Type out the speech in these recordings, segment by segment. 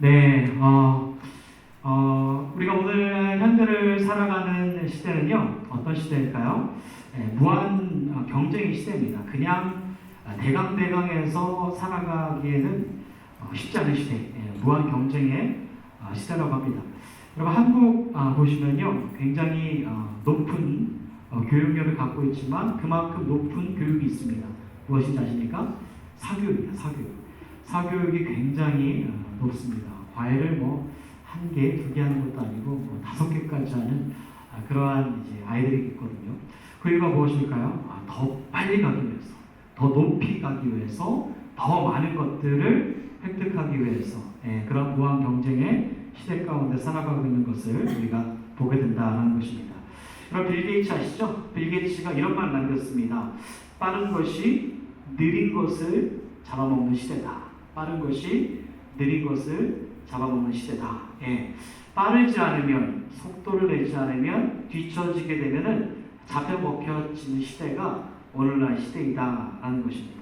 네, 우리가 오늘 현대를 살아가는 시대는요, 어떤 시대일까요? 무한 경쟁의 시대입니다. 그냥 대강대강에서 살아가기에는 쉽지 않은 시대, 무한 경쟁의 시대라고 합니다. 여러분, 한국 보시면요, 굉장히 높은 교육열을 갖고 있지만 그만큼 높은 교육이 있습니다. 무엇인지 아십니까? 사교육입니다. 사교육이 굉장히 높습니다. 과외를 한 개, 두 개 하는 것도 아니고 5개까지 하는 그러한 이제 아이들이 있거든요. 그 이유가 무엇일까요? 더 빨리 가기 위해서, 더 높이 가기 위해서, 더 많은 것들을 획득하기 위해서 그런 무한 경쟁의 시대 가운데 살아가고 있는 것을 우리가 보게 된다는 것입니다. 여러분, 빌 게이츠 아시죠? 빌 게이츠가 이런 말을 남겼습니다. 빠른 것이 느린 것을 잡아먹는 시대다. 빠른 것이 느린 것을 잡아먹는 시대다. 빠르지 않으면, 속도를 내지 않으면 뒤처지게 되면은 잡혀먹혀지는 시대가 오늘날 시대이다라는 것입니다.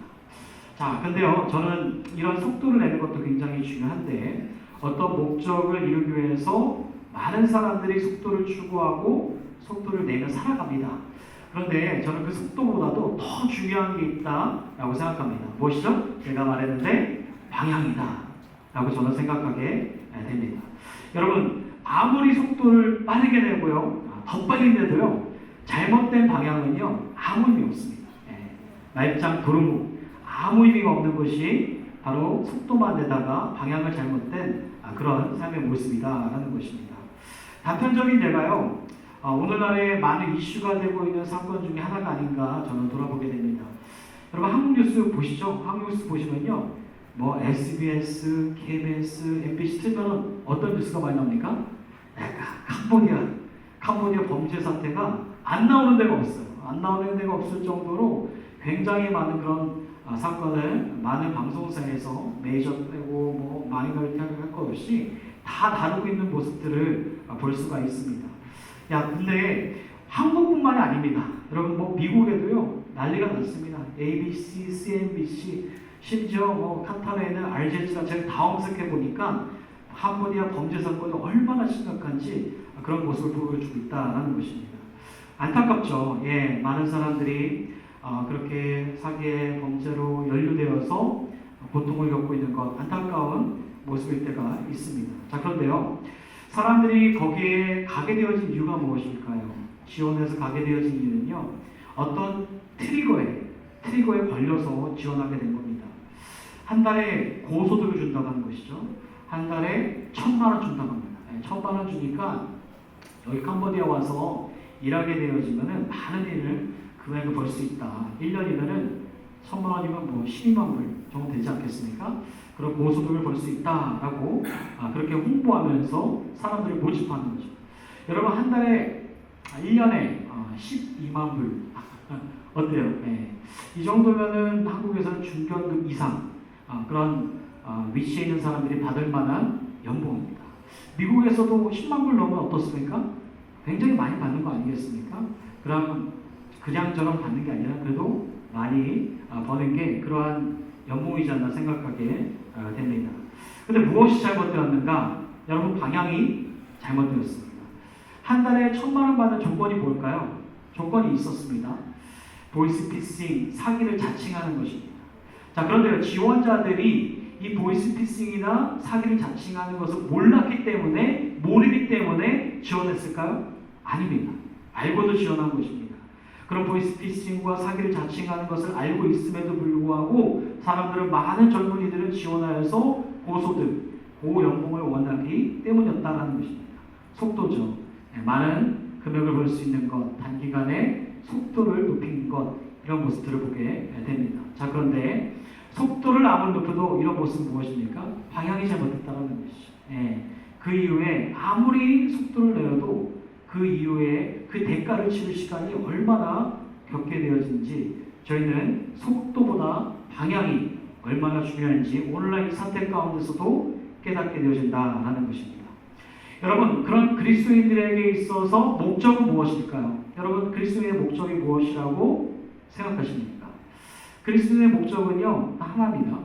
자, 근데요, 저는 이런 속도를 내는 것도 굉장히 중요한데 어떤 목적을 이루기 위해서 많은 사람들이 속도를 추구하고 속도를 내며 살아갑니다. 그런데 저는 그 속도보다도 더 중요한 게 있다라고 생각합니다. 무엇이죠? 제가 말했는데 방향이다 라고 저는 생각하게 됩니다. 여러분, 아무리 속도를 빠르게 내고요, 더 빨리 내도요, 잘못된 방향은요 아무 의미 없습니다. 말짱 도루묵, 아무 의미가 없는 것이 바로 속도만 내다가 방향을 잘못된 그런 삶의 모습이다라는 것입니다. 단편적인 예가요, 오늘날에 많은 이슈가 되고 있는 사건 중에 하나가 아닌가 저는 돌아보게 됩니다. 여러분, 한국 뉴스 보시죠? 한국 뉴스 보시면요, SBS, KBS, MBC 틀면 어떤 뉴스가 많이 나옵니까? 캄보디아 범죄 사태가 안 나오는 데가 없어요. 안 나오는 데가 없을 정도로 굉장히 많은 그런 사건을 많은 방송사에서 메이저 빼고 마이너리티 할 것 없이 다 다루고 있는 모습들을 볼 수가 있습니다. 근데 한국뿐만이 아닙니다. 여러분, 미국에도요 난리가 났습니다. ABC, CNBC, 심지어 카타르에는 알제지라, 제가 당황스럽게 보니까 캄보디아 범죄 사건이 얼마나 심각한지 그런 모습을 보여주고 있다는 것입니다. 안타깝죠. 많은 사람들이 그렇게 사기의 범죄로 연루되어서 고통을 겪고 있는 것, 안타까운 모습일 때가 있습니다. 자, 그런데요, 사람들이 거기에 가게 되어진 이유가 무엇일까요? 지원해서 가게 되어진 이유는요, 어떤 트리거에 걸려서 지원하게 된 겁니다. 한 달에 고소득을 준다고 하는 것이죠. 한 달에 1,000만 원 준다고 합니다. 1,000만 원 주니까 여기 캄보디아 와서 일하게 되어지면은 많은 일을 금액을 벌 수 있다. 1년이면은 1,000만 원이면 12만 불 정도 되지 않겠습니까? 그런 고소득을 벌 수 있다라고 그렇게 홍보하면서 사람들을 모집하는 거죠. 여러분, 한 달에 1년에 12만 불 어때요? 이 정도면은 한국에서는 중견급 이상 그런 위치에 있는 사람들이 받을 만한 연봉입니다. 미국에서도 10만 불 넘으면 어떻습니까? 굉장히 많이 받는 거 아니겠습니까? 그럼 그냥저냥 받는 게 아니라 그래도 많이 버는 게 그러한 연봉이지 않나 생각하게 됩니다. 근데 무엇이 잘못되었는가? 여러분, 방향이 잘못되었습니다. 한 달에 1,000만 원 받는 조건이 뭘까요? 조건이 있었습니다. 보이스피싱, 사기를 자칭하는 것입니다. 자, 그런데 지원자들이 이 보이스피싱이나 사기를 자칭하는 것을 몰랐기 때문에, 모르기 때문에 지원했을까요? 아닙니다. 알고도 지원한 것입니다. 그런 보이스피싱과 사기를 자칭하는 것을 알고 있음에도 불구하고 사람들은, 많은 젊은이들은 지원하여서 고소득, 고연봉을 원하기 때문이었다는 것입니다. 속도죠. 많은 금액을 벌 수 있는 것, 단기간에 속도를 높인 것, 이런 모습들을 보게 됩니다. 자, 그런데 속도를 아무리 높여도 이런 모습은 무엇입니까? 방향이 잘못됐다는 것이죠. 그 이후에 아무리 속도를 내어도 그 이후에 그 대가를 치를 시간이 얼마나 겪게 되어진지, 저희는 속도보다 방향이 얼마나 중요한지 오늘날 이 사태 가운데서도 깨닫게 되어진다는 것입니다. 여러분, 그런 그리스도인들에게 있어서 목적은 무엇일까요? 여러분, 그리스도인의 목적이 무엇이라고 생각하십니까? 그리스도인의 목적은요, 하나입니다.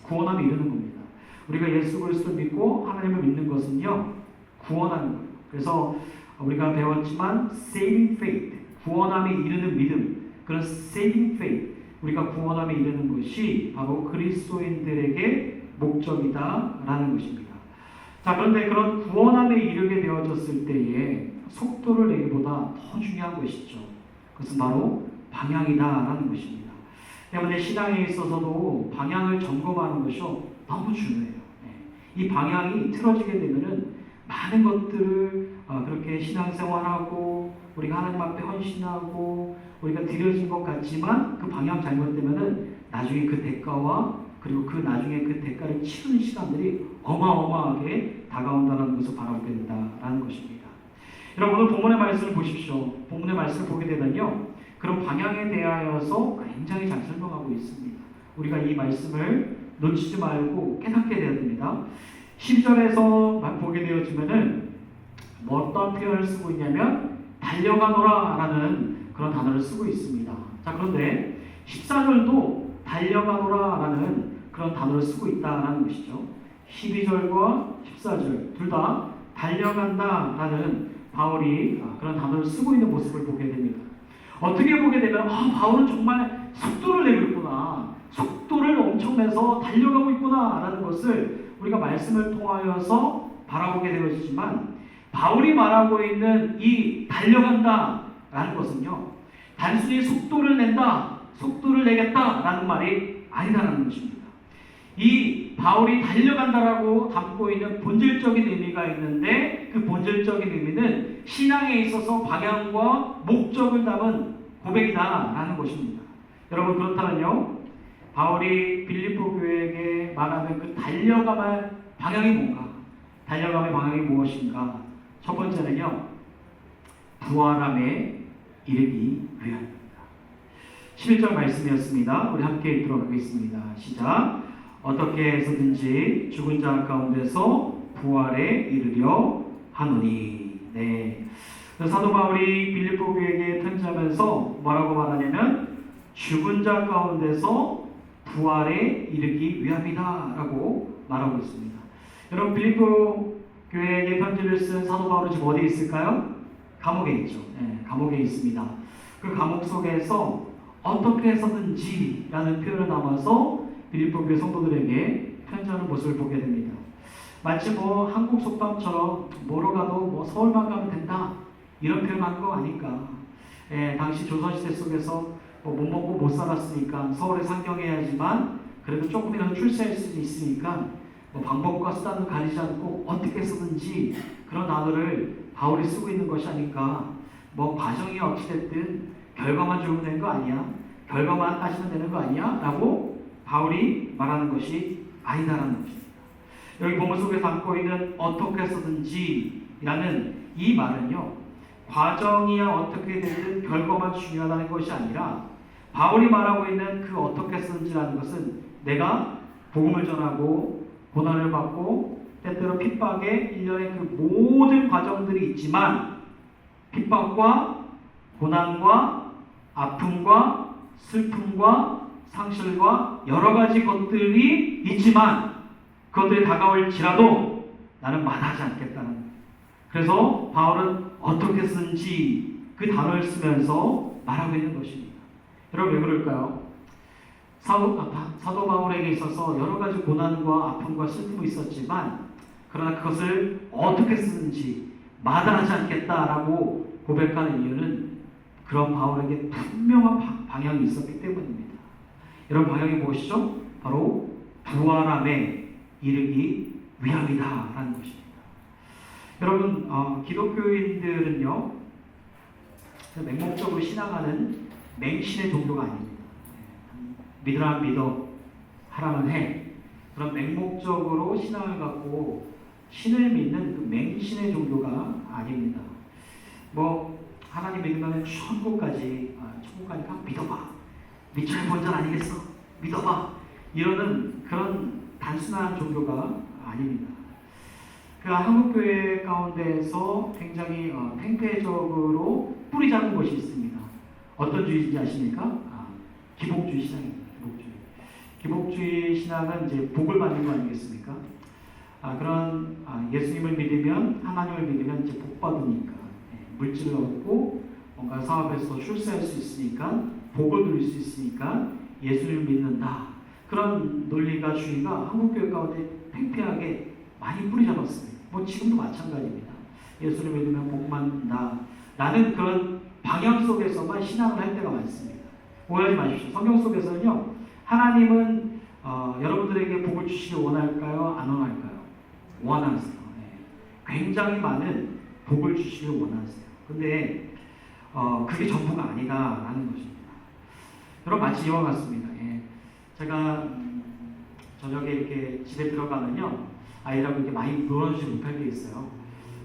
구원함에 이르는 겁니다. 우리가 예수 그리스도를 믿고 하나님을 믿는 것은요, 구원하는 거예요. 그래서 우리가 배웠지만 saving faith, 구원함에 이르는 믿음, 그런 saving faith, 우리가 구원함에 이르는 것이 바로 그리스도인들에게 목적이다라는 것입니다. 자, 그런데 그런 구원함에 이르게 되어졌을 때에 속도를 내기보다 더 중요한 것이죠. 그것은 바로 방향이다라는 것입니다. 때문에 신앙에 있어서도 방향을 점검하는 것이 너무 중요해요. 이 방향이 틀어지게 되면은 많은 것들을 그렇게 신앙생활하고 우리가 하나님 앞에 헌신하고 우리가 드려진 것 같지만 그 방향 잘못되면은 나중에 그 대가와 그리고 그 나중에 그 대가를 치르는 시간들이 어마어마하게 다가온다는 것을 바라보게 된다라는 것입니다. 여러분 오늘 본문의 말씀을 보십시오. 본문의 말씀을 보게 되면요, 그런 방향에 대하여서 굉장히 잘 설명하고 있습니다. 우리가 이 말씀을 놓치지 말고 깨닫게 되어야 됩니다. 10절에서 보게 되어지면은 뭐 어떤 표현을 쓰고 있냐면 달려가노라 라는 그런 단어를 쓰고 있습니다. 자, 그런데 14절도 달려가노라 라는 그런 단어를 쓰고 있다는 것이죠. 12절과 14절 둘 다 달려간다 라는 바울이 그런 단어를 쓰고 있는 모습을 보게 됩니다. 어떻게 보게 되면 바울은 정말 속도를 내고 있구나, 속도를 엄청 내서 달려가고 있구나 라는 것을 우리가 말씀을 통하여서 바라보게 되어지지만, 바울이 말하고 있는 이 달려간다 라는 것은요, 단순히 속도를 낸다, 속도를 내겠다 라는 말이 아니다라는 것입니다. 이 바울이 달려간다라고 담고 있는 본질적인 의미가 있는데, 그 본질적인 의미는 신앙에 있어서 방향과 목적을 담은 고백이다라는 것입니다. 여러분, 그렇다면요, 바울이 빌립보 교회에게 말하는 그 달려감의 방향이 뭔가? 달려감의 방향이 무엇인가? 첫 번째는요, 부활함에 이르기 위함입니다. 11절 말씀이었습니다. 우리 함께 읽도록 하겠습니다. 시작. 어떻게 해서든지 죽은 자 가운데서 부활에 이르려 하노니. 네. 사도 바울이 빌립보 교회에게 편지하면서 뭐라고 말하냐면 죽은 자 가운데서 부활에 이르기 위함이다 라고 말하고 있습니다. 여러분, 빌립보 교회에게 편지를 쓴 사도 바울은 지금 어디에 있을까요? 감옥에 있죠. 네, 감옥에 있습니다. 그 감옥 속에서 어떻게 해서든지 라는 표현을 담아서 빌립보 교회 성도들에게 편지하는 모습을 보게 됩니다. 마치 뭐 한국 속담처럼 뭐로 가도 뭐 서울만 가면 된다 이런 표현한 거 아닐까. 당시 조선시대 속에서 못 먹고 못 살았으니까 서울에 상경해야지만 그래도 조금이라도 출세할 수 있으니까 뭐 방법과 수단을 가리지 않고 어떻게 쓰든지 그런 단어를 바울이 쓰고 있는 것이 아닐까. 뭐 과정이 어찌됐든 결과만 주면 되는 거 아니야, 결과만 따지면 되는 거 아니야 라고 바울이 말하는 것이 아니다라는 것입니다. 여기 본문 속에 담고 있는 어떻게 해서든지 라는 이 말은요, 과정이야 어떻게 되든 결과만 중요하다는 것이 아니라 바울이 말하고 있는 그 어떻게 해서든지라는 것은 내가 복음을 전하고 고난을 받고 때때로 핍박에 일련의 그 모든 과정들이 있지만 핍박과 고난과 아픔과 슬픔과 상실과 여러 가지 것들이 있지만 그것들이 다가올지라도 나는 마다하지 않겠다는 거예요. 그래서 바울은 어떻게 쓰는지 그 단어를 쓰면서 말하고 있는 것입니다. 여러분, 왜 그럴까요? 사도 바울에게 있어서 여러 가지 고난과 아픔과 슬픔이 있었지만 그러나 그것을 어떻게 쓰는지 마다하지 않겠다라고 고백하는 이유는 그런 바울에게 분명한 방향이 있었기 때문입니다. 여러분, 방향이 무엇이죠? 바로 부활함에 이르기 위함이다라는 것입니다. 여러분, 기독교인들은요, 맹목적으로 신앙하는 맹신의 종교가 아닙니다. 믿으라면 믿어, 하라면 해. 그런 맹목적으로 신앙을 갖고 신을 믿는 그 맹신의 종교가 아닙니다. 뭐 하나님 믿으면 천국까지 가 믿어봐. 미천의 본전 아니겠어? 믿어봐. 이러는 그런 단순한 종교가 아닙니다. 그 한국교회 가운데에서 굉장히 팽폐적으로 뿌리 잡은 것이 있습니다. 어떤 주의인지 아십니까? 기복주의 신앙입니다. 기복주의 신앙은 이제 복을 받는 거 아니겠습니까? 그런 예수님을 믿으면, 하나님을 믿으면 이제 복 받으니까, 물질을 얻고 뭔가 사업에서 출세할 수 있으니까, 복을 누릴 수 있으니까 예수님을 믿는다. 그런 논리가 주의가 한국교회 가운데 팽팽하게 많이 뿌리 잡았습니다. 뭐 지금도 마찬가지입니다. 예수를 믿으면 복 받는다 라는 그런 방향 속에서만 신앙을 할 때가 많습니다. 오해하지 마십시오. 성경 속에서는요, 하나님은 여러분들에게 복을 주시길 원할까요? 안 원할까요? 원하세요. 굉장히 많은 복을 주시길 원하세요. 근데 그게 전부가 아니다라는 것입니다. 여러분 마치 이와 같습니다. 제가 저녁에 이렇게 집에 들어가면요, 아이들하고 이렇게 많이 놀아주지 못할 게 있어요.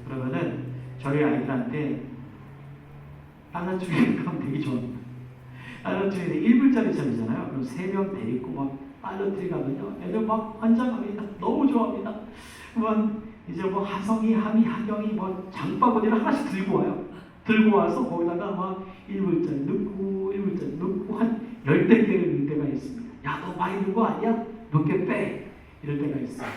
그러면은 저희 아이들한테 달러주기 가면 되게 좋아합니다. 달러트리 1불짜리짜리잖아요. 그럼 3명 데리고 막 달러트리 가면요, 애들 막 환장합니다. 너무 좋아합니다. 그러면 이제 뭐 하성이, 하미, 하경이 뭐 장바구니를 하나씩 들고 와요. 들고 와서 거기다가 막 1불짜리 넣고 1불짜리 넣고 한 10대 개를 넣을 때가 있습니다. 야, 너 많이 넣은 거 아니야? 몇 개 빼! 이럴 때가 있어요.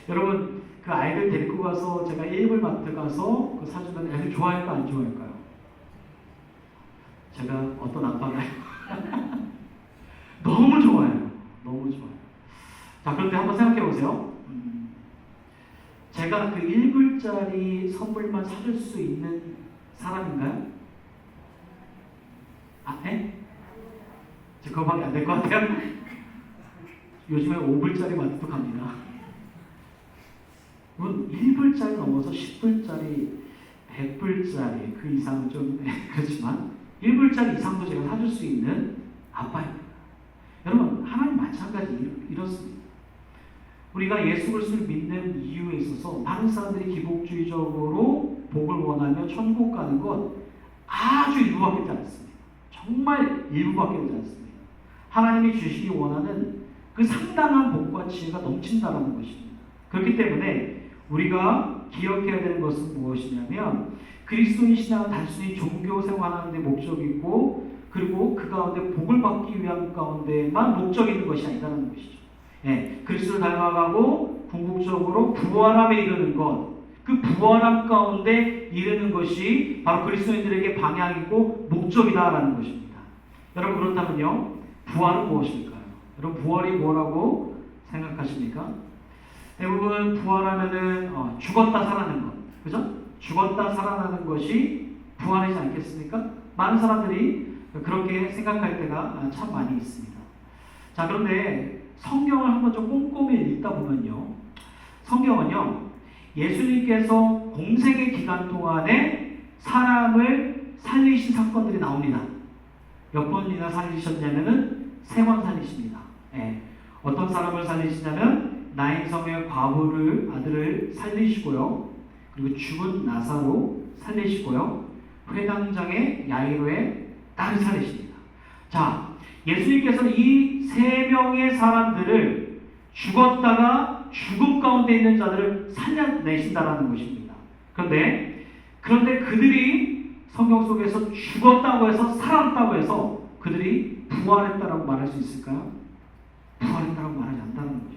여러분, 그 아이들 데리고 가서 제가 1불 마트 가서 그 사주면 애들 좋아할까 안 좋아할까요? 제가 어떤 아빠가요? 너무 좋아요. 너무 좋아요. 자, 그런데 한번 생각해 보세요. 제가 그 1불짜리 선물만 사줄 수 있는 사람인가요? 네? 그거밖에 안 될 것 같아요. 요즘에 5불짜리 마트도 갑니다. 물론 1불짜리 넘어서 10불짜리, 100불짜리 그 이상은 좀 그렇지만 1불짜리 이상도 제가 사줄 수 있는 아빠입니다. 여러분, 하나님 마찬가지 이렇습니다. 우리가 예수 그리스도를 믿는 이유에 있어서 많은 사람들이 기복주의적으로 복을 원하며 천국 가는 것 아주 일부밖에 되지 않습니다. 정말 일부밖에 되지 않습니다. 하나님이 주시기 원하는 그 상당한 복과 지혜가 넘친다라는 것입니다. 그렇기 때문에 우리가 기억해야 되는 것은 무엇이냐면, 그리스도인 신앙은 단순히 종교 생활하는 데 목적이 있고, 그리고 그 가운데 복을 받기 위한 가운데만 목적이 있는 것이 아니라는 것이죠. 그리스도를 닮아가고 궁극적으로 부활함에 이르는 것, 그 부활함 가운데 이르는 것이 바로 그리스도인들에게 방향이고 목적이다라는 것입니다. 여러분, 그렇다면요, 부활은 무엇일까요? 여러분, 부활이 뭐라고 생각하십니까? 대부분 부활하면은 죽었다 살아나는 것, 그죠? 죽었다 살아나는 것이 부활이지 않겠습니까? 많은 사람들이 그렇게 생각할 때가 참 많이 있습니다. 자, 그런데 성경을 한번 좀 꼼꼼히 읽다 보면요, 성경은요, 예수님께서 공생의 기간 동안에 사람을 살리신 사건들이 나옵니다. 몇 번이나 살리셨냐면은 3번 살리십니다. 어떤 사람을 살리시냐면 나인성의 과부를 아들을 살리시고요, 그리고 죽은 나사로 살리시고요, 회당장의 야이로의 딸을 살리십니다. 자, 예수님께서는 이 3명의 사람들을 죽었다가 죽음 가운데 있는 자들을 살려내신다라는 것입니다. 그런데 그들이 성경 속에서 죽었다고 해서 살았다고 해서 그들이 부활했다라고 말할 수 있을까요? 부활했다라고 말하지 않는다는 거죠.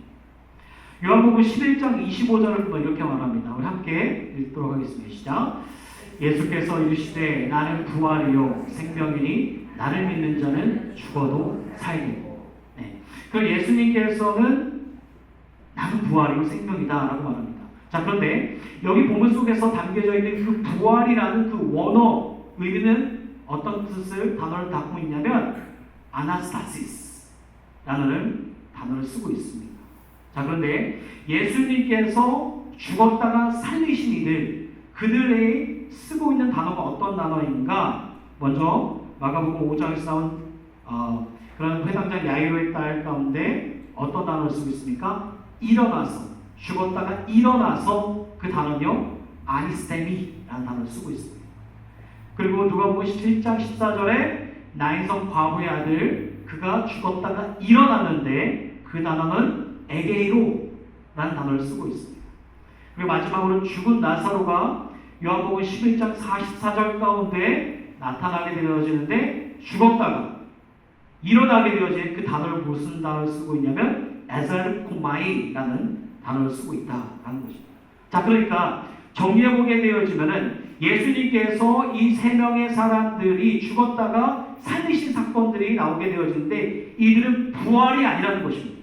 요한복음 11장 25절을 보면 이렇게 말합니다. 우리 함께 읽도록 하겠습니다. 시작. 예수께서 이르시되 나는 부활이요 생명이니 나를 믿는 자는 죽어도 살겠고. 그 예수님께서는 나는 부활이고 생명이다 라고 말합니다. 자, 그런데 여기 본문 속에서 담겨져 있는 그 부활이라는 그 원어 의미는 어떤 단어를 담고 있냐면 아나스타시스 라는 단어를 쓰고 있습니다. 자, 그런데 예수님께서 죽었다가 살리신 이들, 그들의 쓰고 있는 단어가 어떤 단어인가? 먼저 마가복음 5장에서 나온 그런 회당장 야이로의 딸 가운데 어떤 단어를 쓰고 있습니까? 일어나서, 죽었다가 일어나서, 그 단어는요 아니스테미라는 단어를 쓰고 있습니다. 그리고 누가복음 17장 14절에 나인성 과부의 아들, 그가 죽었다가 일어났는데 그 단어는 에게이로라는 단어를 쓰고 있습니다. 그리고 마지막으로 죽은 나사로가 요한복음 11장 44절 가운데 나타나게 되어지는데, 죽었다가 일어나게 되어진 그 단어를 무슨 단어를 쓰고 있냐면 에자르코마이라는 단어를 쓰고 있다라는 것입니다. 자, 그러니까 정리해보게 되어지면은 예수님께서 이 세 명의 사람들이 죽었다가 살리신 사건들이 나오게 되어지는데 이들은 부활이 아니라는 것입니다.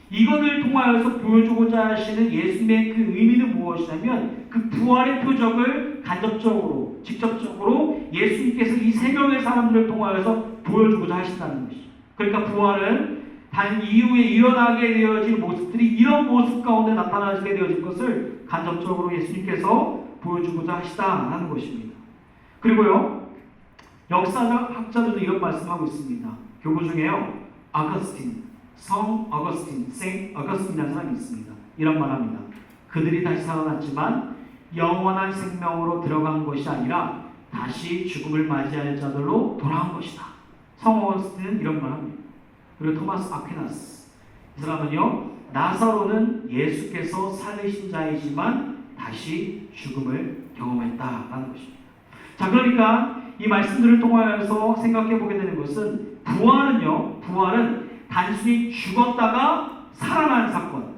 이것을 통하여서 보여주고자 하시는 예수님의 그 의미는 무엇이냐면 그 부활의 표적을 간접적으로, 직접적으로 예수님께서 이 세 명의 사람들을 통하여서 보여주고자 하신다는 것이죠. 그러니까 부활은 단 이후에 일어나게 되어질 모습들이 이런 모습 가운데 나타나게 되어질 것을 간접적으로 예수님께서 보여주고자 하시다라는 것입니다. 그리고요, 역사적 학자들도 이런 말씀하고 있습니다. 교부 중에요, 아거스틴, 성 어거스틴, 생 어거스틴이라는 사람이 있습니다. 이런 말합니다. 그들이 다시 살아났지만 영원한 생명으로 들어간 것이 아니라 다시 죽음을 맞이할 자들로 돌아온 것이다. 성 어거스틴은 이런 말합니다. 그리고 토마스 아퀴나스, 이 사람은요, 나사로는 예수께서 살리신 자이지만 다시 죽음을 경험했다라는 것입니다. 자, 그러니까 이 말씀들을 통하여서 생각해 보게 되는 것은 부활은 단순히 죽었다가 살아난 사건,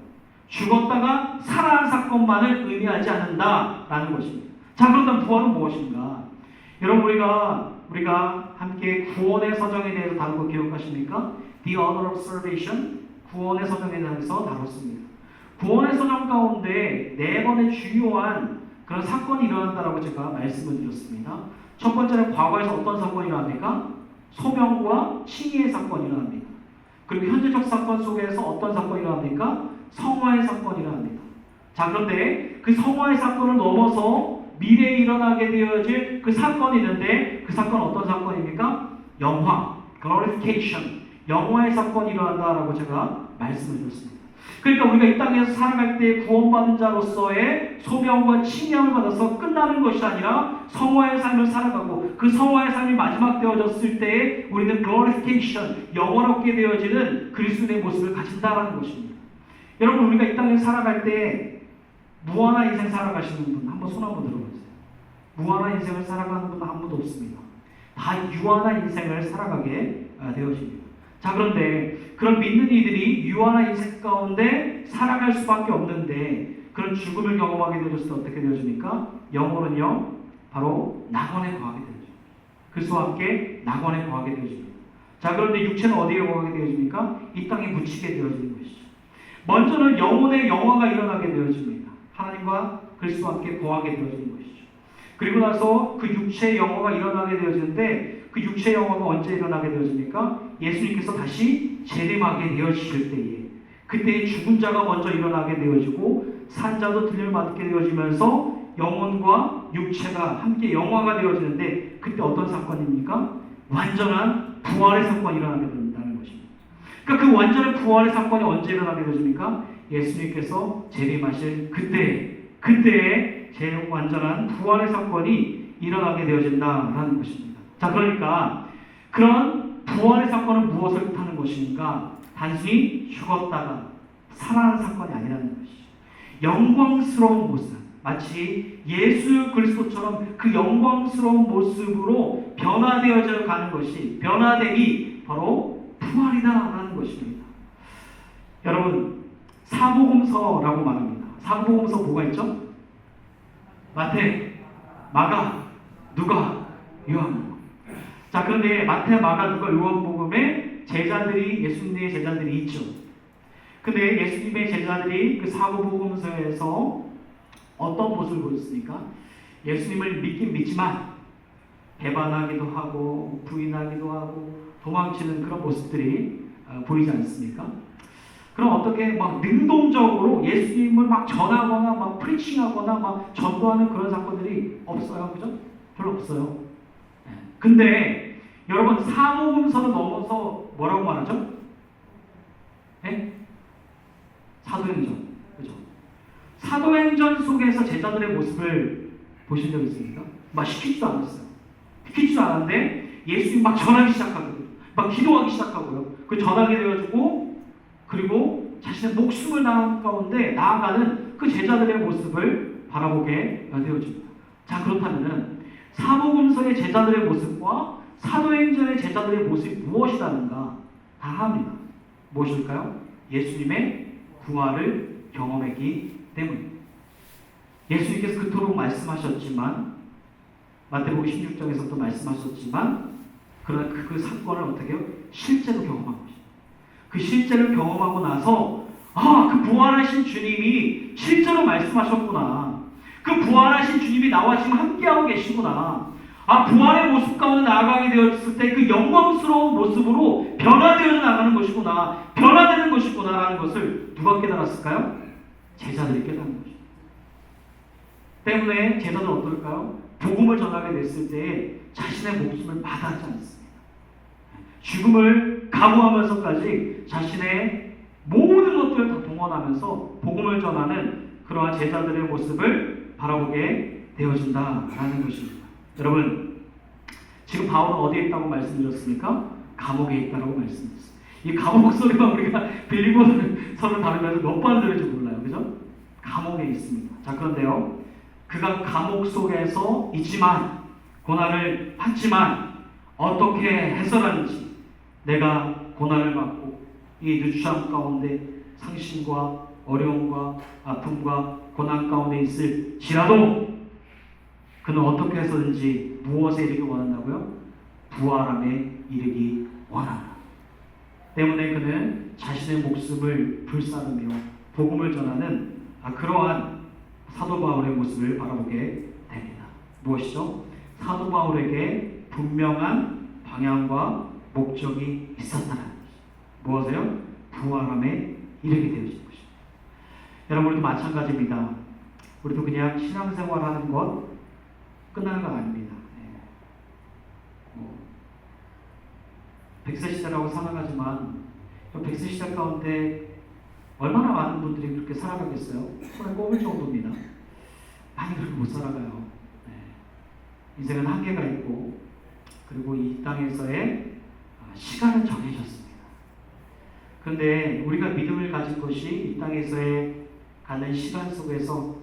죽었다가 살아난 사건만을 의미하지 않는다라는 것입니다. 자, 그렇다면 부활은 무엇인가? 여러분, 우리가 함께 구원의 서정에 대해서 다룬 거 기억하십니까? The Order of Salvation, 구원의 서정에 대해서 다뤘습니다. 구원의 서정 가운데 네 번의 주요한 그런 사건이 일어난다라고 제가 말씀을 드렸습니다. 첫 번째는 과거에서 어떤 사건이 일어납니까? 소명과 칭의의 사건이 일어납니다. 그리고 현재적 사건 속에서 어떤 사건이 일어납니까? 성화의 사건이 일어납니다. 자, 그런데 그 성화의 사건을 넘어서 미래에 일어나게 되어질 그 사건이 있는데 그 사건은 어떤 사건입니까? 영화, glorification, 영화의 사건이 일어난다라고 제가 말씀을 드렸습니다. 그러니까 우리가 이 땅에서 살아갈 때 구원받은 자로서의 소명과 칭령을 받아서 끝나는 것이 아니라 성화의 삶을 살아가고 그 성화의 삶이 마지막 되어졌을 때 우리는 glorification, 영원롭게 되어지는 그리스도의 모습을 가진다라는 것입니다. 여러분, 우리가 이 땅에 살아갈 때 무한한 인생 살아가시는 분 한번 손 한번 들어보세요. 무한한 인생을 살아가는 분은 아무도 없습니다. 다 유한한 인생을 살아가게 되어집니다. 자, 그런데 그런 믿는 이들이 유한한 인생 가운데 살아갈 수밖에 없는데 그런 죽음을 경험하게 되어졌을 때 어떻게 되어집니까? 영혼은요, 바로 낙원에 거하게 되죠. 그리스도와 함께 낙원에 거하게 되어집니다. 자, 그런데 육체는 어디에 거하게 되어집니까? 이 땅에 묻히게 되어지는 것이죠. 먼저는 영혼의 영화가 일어나게 되어집니다. 하나님과 그리스도와 함께 거하게 되어지는 것이죠. 그리고 나서 그 육체의 영화가 일어나게 되어지는데 그 육체의 영화가 언제 일어나게 되어집니까? 예수님께서 다시 재림하게 되어지실 때에, 그때 죽은 자가 먼저 일어나게 되어지고 산 자도 들려맞게 되어지면서 영혼과 육체가 함께 영화가 되어지는데 그때 어떤 사건입니까? 완전한 부활의 사건이 일어나게 된다는 것입니다. 그러니까 그 완전한 부활의 사건이 언제 일어나게 되어집니까? 예수님께서 재림하실 그때에 제 완전한 부활의 사건이 일어나게 되어진다라는 것입니다. 자, 그러니까 그런 부활의 사건은 무엇을 뜻하는 것인가? 단순히 죽었다가 살아난 사건이 아니라는 것이죠. 영광스러운 모습, 마치 예수 그리스도처럼 그 영광스러운 모습으로 변화되어져 가는 것이, 변화됨이 바로 부활이다라는 것입니다. 여러분, 사복음서라고 말합니다. 사복음서 뭐가 있죠? 마태, 마가, 누가, 요한복음. 자, 그런데 마태, 마가, 누가, 요한복음에 제자들이, 예수님의 제자들이 있죠. 근데 예수님의 제자들이 그 사복음서에서 어떤 모습을 보였습니까? 예수님을 믿긴 믿지만 배반하기도 하고 부인하기도 하고 도망치는 그런 모습들이 보이지 않습니까? 그럼 어떻게 막 능동적으로 예수님을 막 전하거나 막 프리칭하거나 막 전도하는 그런 사건들이 없어요. 그죠? 별로 없어요. 근데 여러분, 사복음서를 넘어서 뭐라고 말하죠? 네? 사도행전. 그죠? 사도행전 속에서 제자들의 모습을 보신 적 있습니까? 막 시키지도 않았어요. 시키지도 않았는데 예수님 막 전하기 시작하고요. 막 기도하기 시작하고요. 그 전하게 되어지고 그리고 자신의 목숨을 나아가는 그 제자들의 모습을 바라보게 되어집니다. 자, 그렇다면 사복음서의 제자들의 모습과 사도행전의 제자들의 모습이 무엇이라는가? 다 합니다. 무엇일까요? 예수님의 부활을 경험했기 때문입니다. 예수님께서 그토록 말씀하셨지만 마태복음 16장에서도 말씀하셨지만 그러나 그 사건을 어떻게 해요? 실제로 경험한 것입니다. 그 실제를 경험하고 나서 그 부활하신 주님이 실제로 말씀하셨구나. 그 부활하신 주님이 나와 지금 함께하고 계시구나. 부활의 모습 가운데 나아가게 되었을 때 그 영광스러운 모습으로 변화되어 나가는 것이구나. 변화되는 것이구나 라는 것을 누가 깨달았을까요? 제자들이 깨닫는 것입니다. 때문에 제자들은 어떨까요? 복음을 전하게 됐을 때 자신의 목숨을 마다하지 않습니다. 죽음을 각오하면서까지 자신의 모든 것들을 다 동원하면서 복음을 전하는 그러한 제자들의 모습을 바라보게 되어진다라는 것입니다. 여러분, 지금 바울은 어디에 있다고 말씀드렸습니까? 감옥에 있다고 말씀드렸습니다. 이 감옥 소리가 우리가 빌리보서를 다루면서 몇 번 들을지 몰라요. 그죠? 감옥에 있습니다. 자, 그런데요. 그가 감옥 속에서 있지만, 고난을 받지만, 어떻게 해서라는지 내가 고난을 받고 이 누추함 가운데 상심과 어려움과 아픔과 고난 가운데 있을지라도 그는 어떻게 해서든지 무엇에 이르기 원한다고요? 부활함에 이르기 원한다. 때문에 그는 자신의 목숨을 불사르며 복음을 전하는 그러한 사도 바울의 모습을 바라보게 됩니다. 무엇이죠? 사도 바울에게 분명한 방향과 목적이 있었다는 것이죠. 무엇이요? 부활함에 이르게 되어진 것입니다. 여러분, 우리도 마찬가지입니다. 우리도 그냥 신앙생활하는 것 끝나는 건 아닙니다. 100세 시대라고 살아가지만 100세 시대 가운데 얼마나 많은 분들이 그렇게 살아가겠어요? 손에 꼽을 정도입니다. 많이 그렇게 못 살아가요. 인생은 한계가 있고 그리고 이 땅에서의 시간은 정해졌습니다. 그런데 우리가 믿음을 가진 것이 이 땅에서의 가는 시간 속에서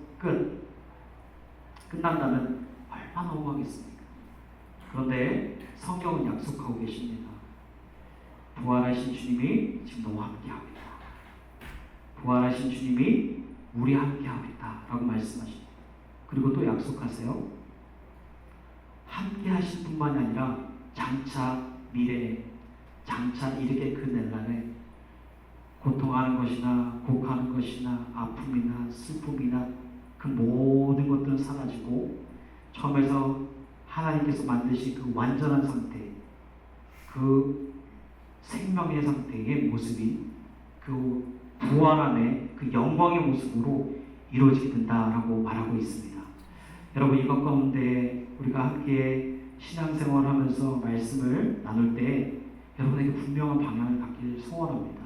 끝난다면 얼마나 허무하겠습니까? 그런데 성경은 약속하고 계십니다. 부활하신 주님이 지금 너와 함께하고 있다. 부활하신 주님이 우리 함께하고 있다 라고 말씀하십니다. 그리고 또 약속하세요. 함께하실 뿐만이 아니라 장차 미래에 장차 이르게 그 날에 고통하는 것이나 곡하는 것이나 아픔이나 슬픔이나 그 모든 것들은 사라지고 처음에서 하나님께서 만드신 그 완전한 상태, 그 생명의 상태의 모습이 그 부활함의 그 영광의 모습으로 이루어지게 된다라고 말하고 있습니다. 여러분, 이것 가운데 우리가 함께 신앙생활을 하면서 말씀을 나눌 때 여러분에게 분명한 방향을 갖기를 소원합니다.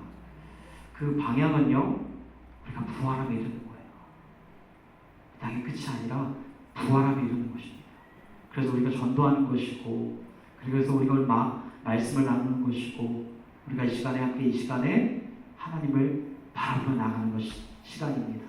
그 방향은요, 우리가 부활함에 이르는 거예요. 당연히 끝이 아니라 부활함에 이르는 것입니다. 그래서 우리가 전도하는 것이고, 그래서 우리가 말씀을 나누는 것이고, 우리가 이 시간에 하나님을 바라보며 나가는 것이 시간입니다.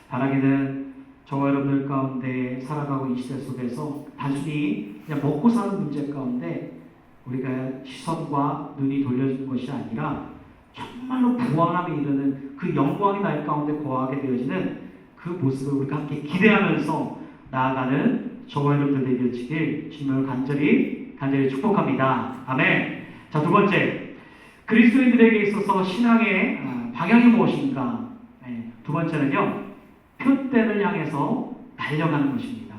바라기는 저와 여러분들 가운데 살아가고 이 시대 속에서 단순히 그냥 먹고 사는 문제 가운데 우리가 시선과 눈이 돌려지는 것이 아니라 정말로 부활함에 이르는 그 영광이 날 가운데 거하게 되어지는 그 모습을 우리가 함께 기대하면서 나아가는 저와 여러분들 되어지길 주님을 간절히 축복합니다. 아멘. 자, 두 번째, 그리스도인들에게 있어서 신앙의 방향이 무엇인가? 두 번째는요, 표대를 향해서 달려가는 것입니다.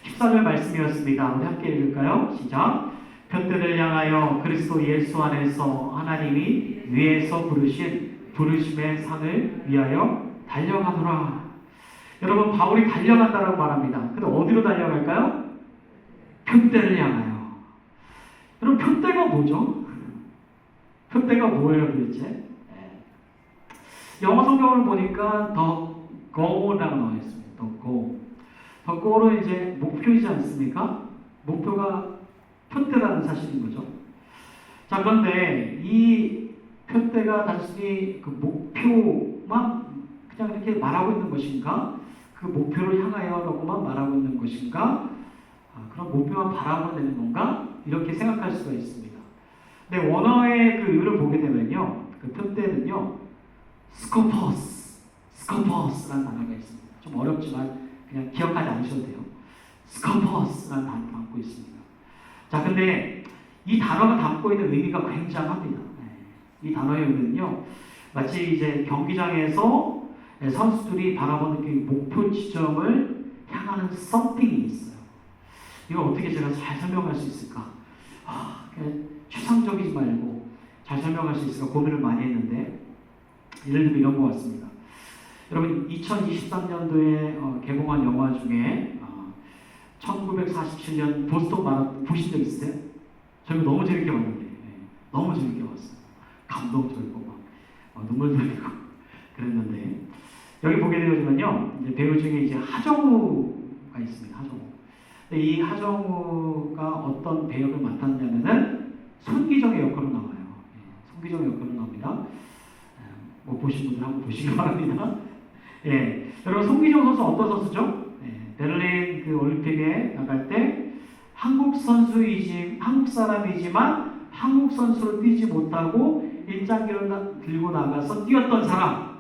14절 말씀이었습니다. 우리 함께 읽을까요? 시작. 표대를 향하여 그리스도 예수 안에서 하나님이 위에서 부르신 부르심의 상을 위하여 달려가노라. 여러분, 바울이 달려간다라고 말합니다. 근데 어디로 달려갈까요? 표대를 향하여. 여러분, 표대가 뭐죠? 표대가 뭐예요 도대체? 영어 성경을 보니까 더 go라고 나와 있습니다. 더 go는 이제 목표이지 않습니까? 목표가 표대라는 사실인 거죠. 자, 그런데 이 표대가 단순히 그 목표만 그냥 이렇게 말하고 있는 것인가? 그 목표를 향하여라고만 말하고 있는 것인가? 그런 목표만 바라보면 되는 건가? 이렇게 생각할 수가 있습니다. 근데 원어의 그 의를 보게 되면요, 그 표대는요, 스코퍼스라는 단어가 있습니다. 좀 어렵지만 그냥 기억하지 않으셔도 돼요. 스코퍼스라는 단어가 담고 있습니다. 자, 근데 이 단어가 담고 있는 의미가 굉장합니다. 이 단어의 의미는요, 마치 이제 경기장에서 선수들이 바라보는 그 목표 지점을 향하는 something이 있어요. 이걸 어떻게 제가 잘 설명할 수 있을까? 추상적이지 말고 잘 설명할 수 있을까 고민을 많이 했는데, 예를 들면 이런 것 같습니다. 여러분 2023년도에 개봉한 영화 중에 1947년 보스턴 마라톤 보신 적 있으세요? 저희가 너무 재밌게 봤는데, 너무 재밌게 봤어요. 감동적이고 막 눈물도 흘리고 그랬는데, 여기 보게 되면요, 이제 배우 중에 이제 하정우가 있습니다. 하정우. 근데 이 하정우가 어떤 배역을 맡았냐면은 손기정의 역할로 나와요. 손기정의 역할로 나옵니다. 못 보신 분들 한번 보시기 바랍니다. 여러분 손기정 선수 어떤 선수죠? 베를린 그 올림픽에 나갈 때 한국 사람이지만 한국 선수로 뛰지 못하고 일장기를 들고 나가서 뛰었던 사람.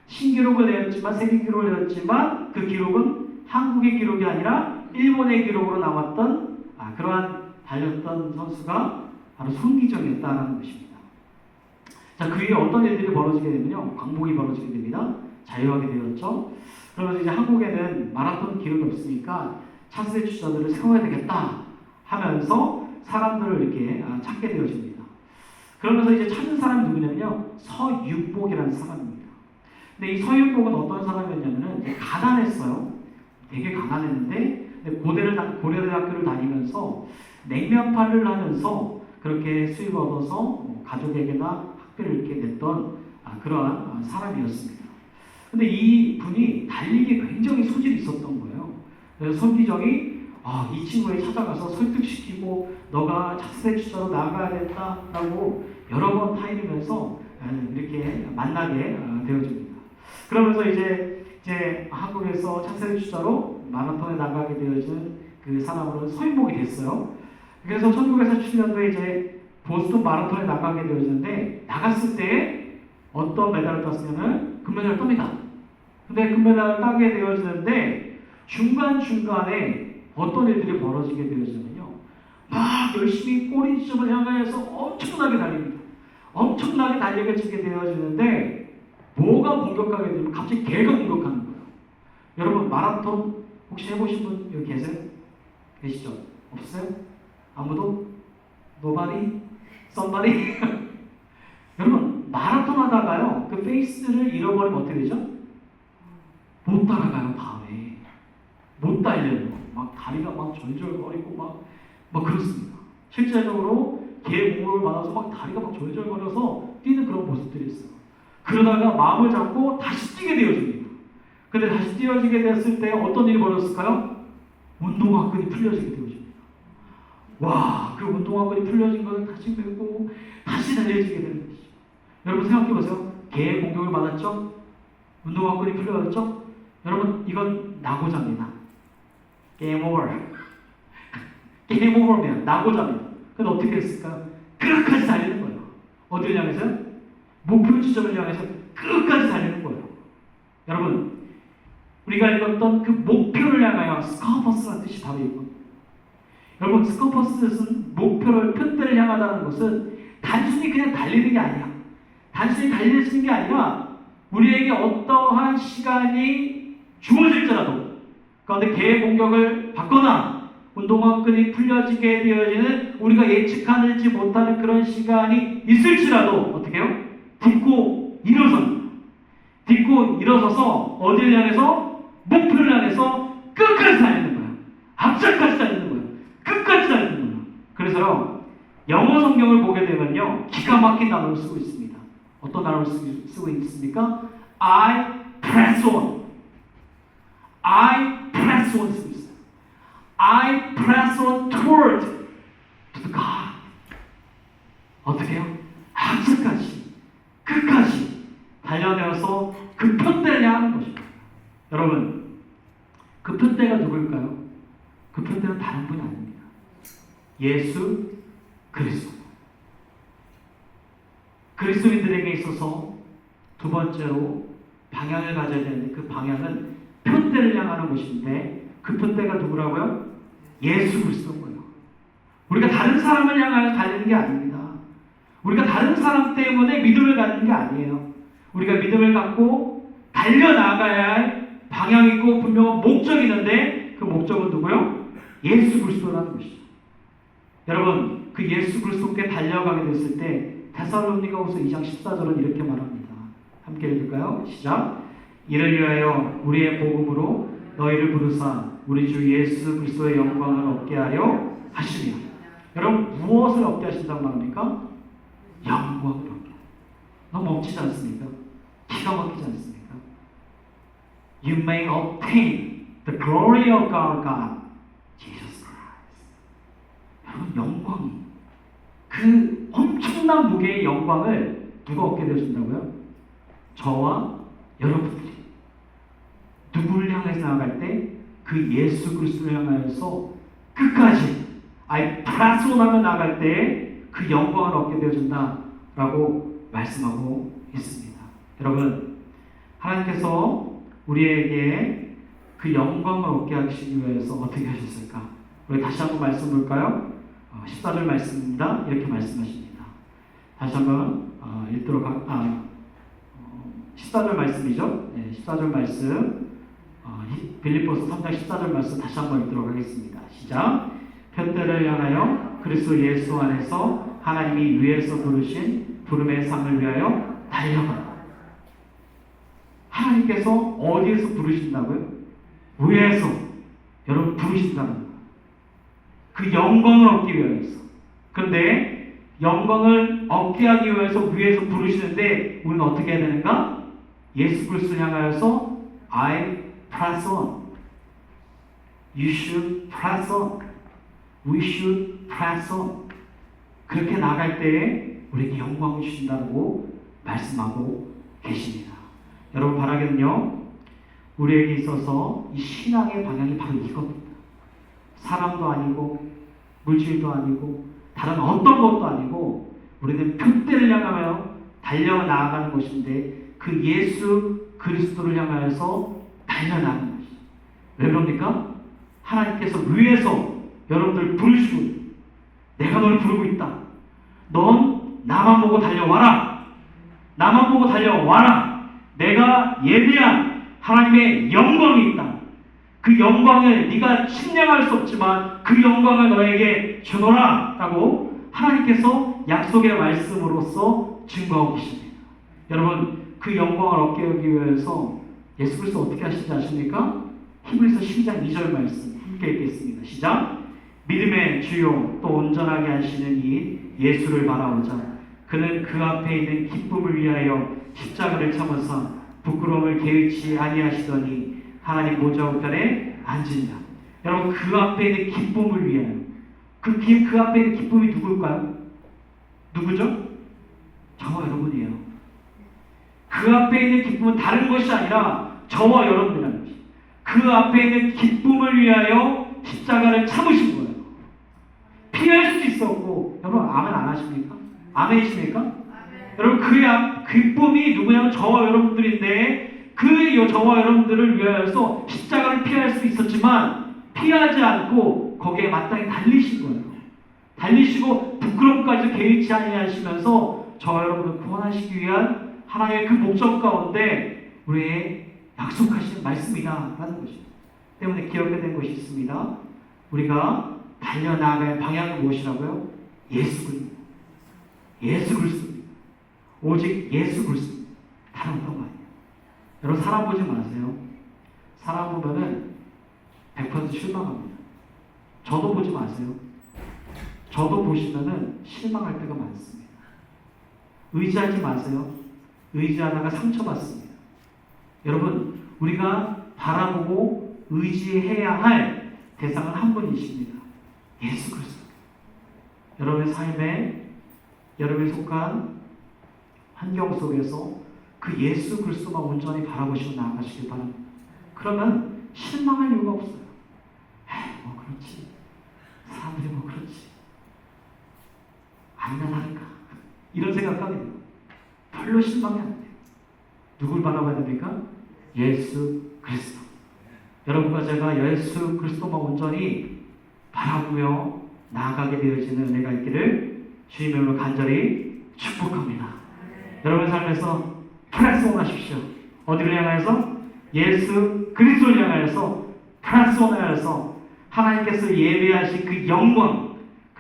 신기록을 내었지만 세계 기록을 내었지만 그 기록은 한국의 기록이 아니라 일본의 기록으로 남았던 그러한 달렸던 선수가 바로 손기정이었다라는 것입니다. 자, 그 위에 어떤 일들이 벌어지게 되면요, 광복이 벌어지게 됩니다. 자유하게 되었죠. 그러면서 이제 한국에는 마라톤 기록이 없으니까 차세대 주자들을 세워야 되겠다 하면서 사람들을 이렇게 찾게 되어집니다. 그러면서 이제 찾은 사람이 누구냐면요, 서윤복이라는 사람입니다. 근데 이 서윤복은 어떤 사람이었냐면은 가난했어요. 되게 가난했는데 고려대학교를 다니면서 냉면파를 하면서 그렇게 수입을 얻어서 가족에게나 학비를 이렇게 냈던 그러한 사람이었습니다. 근데 이 분이 달리기에 굉장히 소질이 있었던 거예요. 그래서 손기정이 이 친구에 찾아가서 설득시키고 너가 차세대 주자로 나가야 된다라고 여러 번 타이르면서 이렇게 만나게 되어줍니다. 그러면서 이제 한국에서 차세대 주자로 마라톤에 나가게 되어진 그 사람으로 서윤복이 됐어요. 그래서 1947년도에 이제 보스턴 마라톤에 나가게 되어지는데, 나갔을 때 어떤 메달을 땄으면은 금메달을 땁니다. 근데 금메달을 따게 되어지는데 중간중간에 어떤 일들이 벌어지게 되어지냐면요, 막 열심히 꼬리 지점을 향해서 엄청나게 달립니다. 엄청나게 달려지게 되어지는데 뭐가 공격하게 되면 갑자기 개가 공격하는 거예요. 여러분 마라톤 혹시 해보신 분 여기 계세요? 계시죠? 없어요? 아무도? Nobody? Somebody? 여러분 마라톤 하다가요, 그 페이스를 잃어버리면 어떻게 되죠? 못 따라가요. 다음에 못 달려요. 막 다리가 막 절절거리고 막 그렇습니다. 실제적으로 개 공격을 받아서 막 다리가 막 절절거려서 뛰는 그런 모습들이 있어요. 그러다가 마음을 잡고 다시 뛰게 되어집니다. 근데 다시 뛰어지게 됐을 때 어떤 일이 벌어졌을까요? 운동화끈이 풀려지게 되어집니다. 와, 그 운동화끈이 풀려진 것을 다시 메고 다시 달려지게 되는 것이죠. 여러분 생각해보세요. 개의 공격을 받았죠? 운동화끈이 풀려졌죠? 여러분 이건 낙오자입니다. 게임 오버. 게임 오버면 낙오자입니다. 근데 어떻게 했을까요? 끝까지 달리는 거예요. 어디를 향해서요? 목표 지점을 향해서 끝까지 달리는 거예요. 여러분 우리가 읽었던 그 목표를 향하여 스코퍼스라는 뜻이 바로 이겁니다. 여러분 스코퍼스는 목표를 편대를 향하다는 것은 단순히 그냥 달리는 게 아니야. 단순히 달리는 게 아니라 우리에게 어떠한 시간이 주어질지라도 그런데 개의 공격을 받거나 운동화끈이 풀려지게 되어지는 우리가 예측하지 못하는 그런 시간이 있을지라도 어떻게 해요? 딛고 일어섭니다. 딛고 일어서서 어디를 향해서? 목표를 향해서 끝까지 달리는 거야. 앞장까지 달리는 거야. 끝까지 달리는 거야. 그래서요, 영어 성경을 보게 되면요, 기가 막힌 단어를 쓰고 있습니다. 어떤 단어를 쓰고 있습니까? I press on. I press on 쓰고 있어요. I press on toward to the God. 어떻게 해요? 앞장까지, 끝까지 달려내어서 그 편대를 향하는 것입니다. 여러분, 그 편대가 누구일까요? 그 편대는 다른 분이 아닙니다. 예수 그리스도. 그리스도인들에게 있어서 두 번째로 방향을 가져야 되는데 그 방향은 표대를 향하는 곳인데 그 표대가 누구라고요? 예수 그리스도인 거예요. 우리가 다른 사람을 향하여 달리는 게 아닙니다. 우리가 다른 사람 때문에 믿음을 갖는 게 아니에요. 우리가 믿음을 갖고 달려나가야 할 방향이 있고 분명한 목적이 있는데 그 목적은 누구요? 예수 그리스도라는 것이죠. 여러분, 그 예수 그리스도께 달려가게 됐을 때 데살로니가후서 2장 14절은 이렇게 말합니다. 함께 읽을까요? 시작. 이를 위하여 우리의 복음으로 너희를 부르사 우리 주 예수 그리스도의 영광을 얻게 하려 하시며. 여러분, 무엇을 얻게 하신다고 말합니까? 영광을 얻게. 너무 멋지지 않습니까? 기가 막히지 않습니까? You may obtain the glory of our God, Jesus Christ. 여러분, 영광이 그 엄청난 무게의 영광을 누가 얻게 되어준다고요? 저와 여러분들이 누구를 향해서 나아갈 때 그 예수 그리스도를 향하여서 끝까지 I press on 하며 나아갈 때 그 영광을 얻게 되어준다라고 말씀하고 있습니다. 여러분, 하나님께서 우리에게 그 영광을 얻게 하시기 위해서 어떻게 하셨을까? 우리 다시 한번 말씀 볼까요? 14절 말씀입니다. 이렇게 말씀하십니다. 다시 한번 읽도록 14절 말씀이죠. 네, 14절 말씀 빌립보서 3장 14절 말씀 다시 한번 읽도록 하겠습니다. 시작. 편대를 향하여 그리스도 예수 안에서 하나님이 위에서 부르신 부름의 상을 위하여 달려가라. 하나님께서 어디에서 부르신다고요? 위에서 여러분 부르신다는 거예요. 그 영광을 얻기 위해서. 그런데 영광을 얻게 하기 위해서 위에서 부르시는데 우리는 어떻게 해야 되는가? 예수 그리스도를 향하여서 I press on. You should press on. We should press on. 그렇게 나갈 때에 우리에게 영광을 주신다고 말씀하고 계십니다. 여러분, 바라기는요, 우리에게 있어서 이 신앙의 방향이 바로 이겁니다. 사람도 아니고 물질도 아니고 다른 어떤 것도 아니고 우리는 표대를 향하여 달려나가는 것인데 그 예수 그리스도를 향하여서 달려나가는 것이죠. 왜 그럽니까? 하나님께서 위에서 여러분들 부르시고 내가 너를 부르고 있다. 넌 나만 보고 달려와라. 나만 보고 달려와라. 내가 예비한 하나님의 영광이 있다. 그 영광을 네가 침략할 수 없지만 그 영광을 너에게 주노라 라고 하나님께서 약속의 말씀으로써 증거하고 계십니다. 여러분, 그 영광을 얻게 하기 위해서 예수 그리스도 어떻게 하시는지 아십니까? 히브리서 12장 2절 말씀 함께 읽겠습니다. 시작. 믿음의 주요 또 온전하게 하시는 이 예수를 바라보자. 그는 그 앞에 있는 기쁨을 위하여 십자가를 참으사 부끄러움을 개의치 아니하시더니 하나님 보좌 우편에 앉으니라. 여러분, 그 앞에 있는 기쁨을 위하여 그 앞에 있는 기쁨이 누굴까요? 누구죠? 저와 여러분이에요. 그 앞에 있는 기쁨은 다른 것이 아니라 저와 여러분이라는 것이. 그 앞에 있는 기쁨을 위하여 십자가를 참으신 거예요. 피할 수 있었고, 여러분 아멘 안 하십니까? 아멘이십니까? 여러분, 그 기쁨이 누구냐면 저와 여러분들인데 그 저와 여러분들을 위하여서 십자가를 피할 수 있었지만 피하지 않고 거기에 마땅히 달리신 거예요. 달리시고 부끄럼까지 개의치 아니하시면서 저와 여러분을 구원하시기 위한 하나님의 그 목적 가운데 우리의 약속하신 말씀이다라는 것입니다. 때문에 기억해야 되는 것이 있습니다. 우리가 달려나갈 방향이 무엇이라고요? 예수 그리스도. 예수 그리스도입니다. 오직 예수 그리스도. 다른 어떤 거 아니에요. 여러분, 사람 보지 마세요. 사람 보면은 100% 실망합니다. 저도 보지 마세요. 저도 보시면은 실망할 때가 많습니다. 의지하지 마세요. 의지하다가 상처받습니다. 여러분, 우리가 바라보고 의지해야 할 대상은 한 분이십니다. 예수 그리스도. 여러분의 삶에 여러분이 속한 환경 속에서 그 예수 그리스도만 온전히 바라보시고 나아가시길 바랍니다. 그러면 실망할 이유가 없어요. 에이, 뭐 그렇지. 사람들이 뭐 그렇지. 아니나 다를까. 이런 생각하면 별로 실망이 안 돼요. 누굴 바라봐야 됩니까? 예수 그리스도. 여러분과 제가 예수 그리스도만 온전히 바라보며 나아가게 되어지는 은혜가 있기를 주님의 이름으로 간절히 축복합니다. 여러분의 삶에서 프레스온 하십시오. 어디를 향하여서? 예수 그리스도를 향하여서 프레스온 하여서 하나님께서 예배하신 그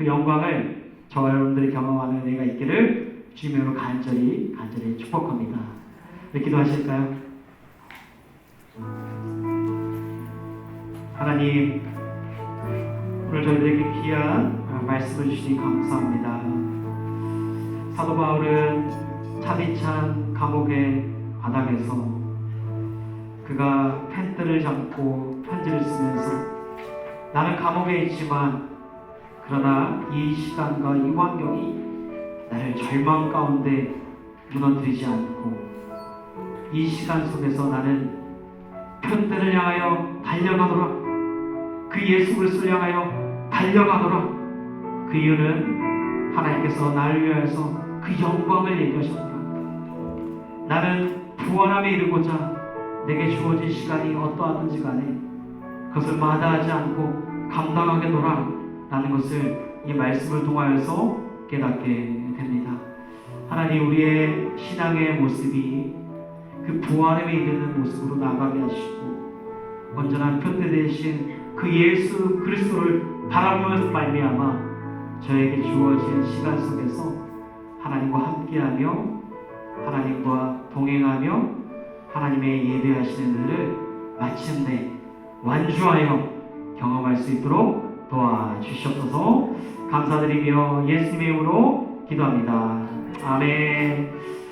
영광을 저와 여러분들이 경험하는 은혜가 있기를 주님의 이름으로 간절히 축복합니다. 네, 기도하실까요? 하나님, 오늘 저희들에게 귀한 말씀을 주시니 감사합니다. 사도 바울은 차디찬 감옥의 바닥에서 그가 펜들을 잡고 편지를 쓰면서 나는 감옥에 있지만 그러나 이 시간과 이 환경이 나를 절망 가운데 무너뜨리지 않고 이 시간 속에서 나는 편들을 향하여 달려가노라. 그 예수 그리스도를 향하여 달려가노라. 그 이유는 하나님께서 나를 위하여서 그 영광을 얘기하셨다. 나는 부활함에 이르고자 내게 주어진 시간이 어떠하든지 간에 그것을 마다하지 않고 감당하게노라 라는 것을 이 말씀을 통하여서 깨닫게 됩니다. 하나님, 우리의 신앙의 모습이 그 부활함에 이르는 모습으로 나가게 하시고 온전한 편대 되신 그 예수 그리스도를 바라보면서 말미암아 저에게 주어진 시간 속에서 하나님과 함께하며 하나님과 동행하며 하나님의 예배하시는 일을 마침내 완주하여 경험할 수 있도록 도와주시옵소서. 감사드리며 예수님의 이름으로 기도합니다. 아멘.